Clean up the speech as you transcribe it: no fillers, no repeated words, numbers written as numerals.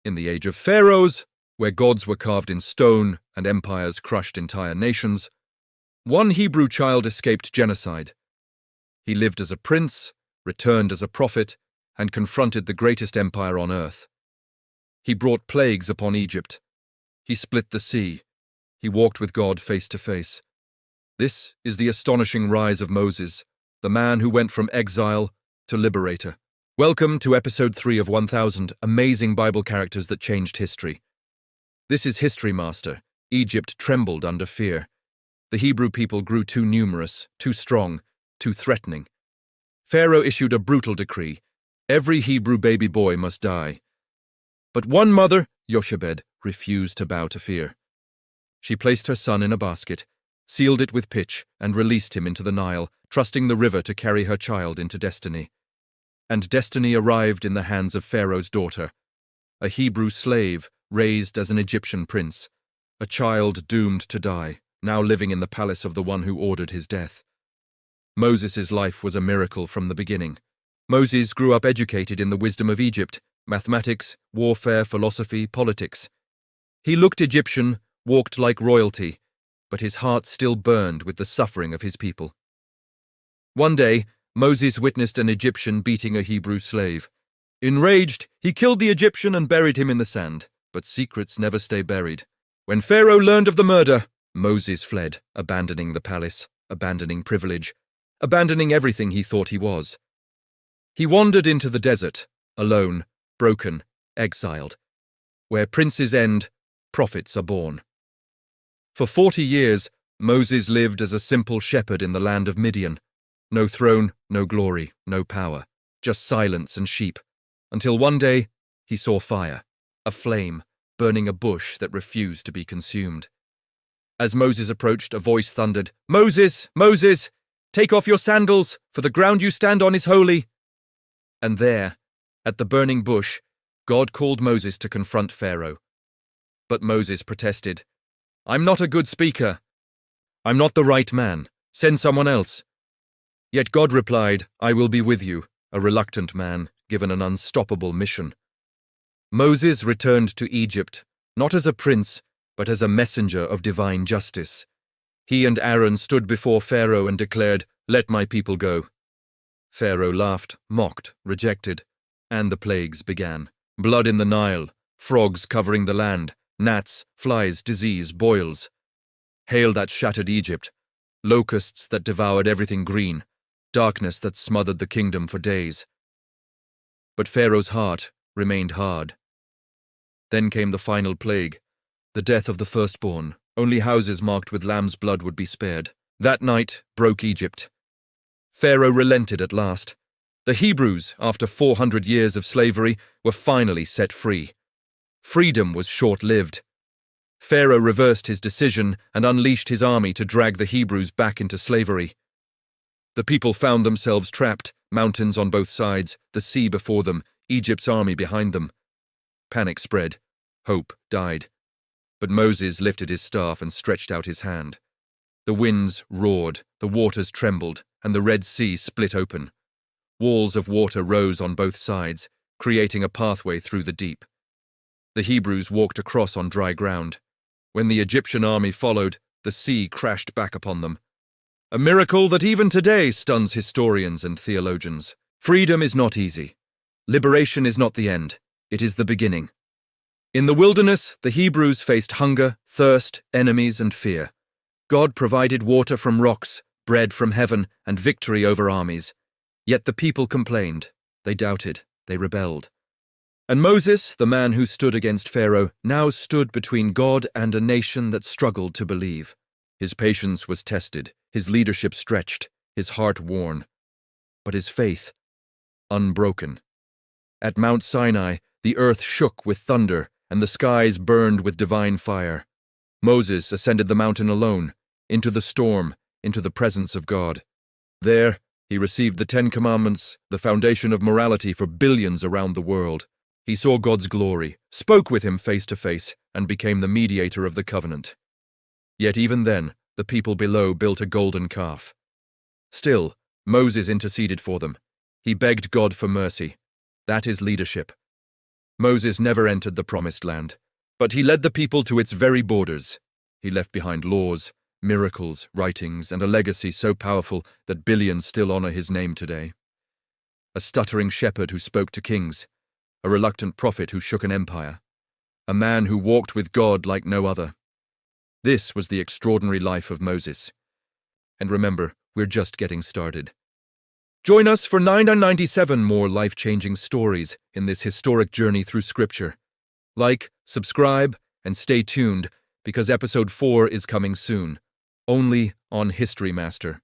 In the age of pharaohs, where gods were carved in stone and empires crushed entire nations, one Hebrew child escaped genocide. He lived as a prince, returned as a prophet, and confronted the greatest empire on earth. He brought plagues upon Egypt. He split the sea. He walked with God face to face. This is the astonishing rise of Moses, the man who went from exile to liberator. Welcome to episode 3 of 1000 amazing Bible characters that changed history. This is History Master. Egypt trembled under fear. The Hebrew people grew too numerous, too strong, too threatening. Pharaoh issued a brutal decree. Every Hebrew baby boy must die. But one mother, Jochebed, refused to bow to fear. She placed her son in a basket, sealed it with pitch, and released him into the Nile, trusting the river to carry her child into destiny. And destiny arrived in the hands of Pharaoh's daughter, a Hebrew slave raised as an Egyptian prince, a child doomed to die, now living in the palace of the one who ordered his death. Moses' life was a miracle from the beginning. Moses grew up educated in the wisdom of Egypt, mathematics, warfare, philosophy, politics. He looked Egyptian, walked like royalty, but his heart still burned with the suffering of his people. One day, Moses witnessed an Egyptian beating a Hebrew slave. Enraged, he killed the Egyptian and buried him in the sand, but secrets never stay buried. When Pharaoh learned of the murder, Moses fled, abandoning the palace, abandoning privilege, abandoning everything he thought he was. He wandered into the desert, alone, broken, exiled. Where princes end, prophets are born. For 40 years, Moses lived as a simple shepherd in the land of Midian. No throne, no glory, no power, just silence and sheep, until one day he saw fire, a flame, burning a bush that refused to be consumed. As Moses approached, a voice thundered, "Moses, Moses, take off your sandals, for the ground you stand on is holy." And there, at the burning bush, God called Moses to confront Pharaoh. But Moses protested, "I'm not a good speaker. I'm not the right man. Send someone else." Yet God replied, "I will be with you," a reluctant man given an unstoppable mission. Moses returned to Egypt, not as a prince, but as a messenger of divine justice. He and Aaron stood before Pharaoh and declared, "Let my people go." Pharaoh laughed, mocked, rejected, and the plagues began. Blood in the Nile, frogs covering the land, gnats, flies, disease, boils. Hail that shattered Egypt, locusts that devoured everything green, darkness that smothered the kingdom for days. But Pharaoh's heart remained hard. Then came the final plague, the death of the firstborn. Only houses marked with lamb's blood would be spared. That night broke Egypt. Pharaoh relented at last. The Hebrews, after 400 years of slavery, were finally set free. Freedom was short-lived. Pharaoh reversed his decision and unleashed his army to drag the Hebrews back into slavery. The people found themselves trapped, mountains on both sides, the sea before them, Egypt's army behind them. Panic spread. Hope died. But Moses lifted his staff and stretched out his hand. The winds roared, the waters trembled, and the Red Sea split open. Walls of water rose on both sides, creating a pathway through the deep. The Hebrews walked across on dry ground. When the Egyptian army followed, the sea crashed back upon them. A miracle that even today stuns historians and theologians. Freedom is not easy. Liberation is not the end. It is the beginning. In the wilderness, the Hebrews faced hunger, thirst, enemies, and fear. God provided water from rocks, bread from heaven, and victory over armies. Yet the people complained. They doubted. They rebelled. And Moses, the man who stood against Pharaoh, now stood between God and a nation that struggled to believe. His patience was tested, his leadership stretched, his heart worn, but his faith unbroken. At Mount Sinai, the earth shook with thunder, and the skies burned with divine fire. Moses ascended the mountain alone, into the storm, into the presence of God. There, he received the 10 Commandments, the foundation of morality for billions around the world. He saw God's glory, spoke with him face to face, and became the mediator of the covenant. Yet even then, the people below built a golden calf. Still, Moses interceded for them. He begged God for mercy. That is leadership. Moses never entered the Promised Land, but he led the people to its very borders. He left behind laws, miracles, writings, and a legacy so powerful that billions still honor his name today. A stuttering shepherd who spoke to kings, a reluctant prophet who shook an empire, a man who walked with God like no other. This was the extraordinary life of Moses. And remember, we're just getting started. Join us for 997 more life-changing stories in this historic journey through Scripture. Like, subscribe, and stay tuned, because Episode 4 is coming soon, only on History Master.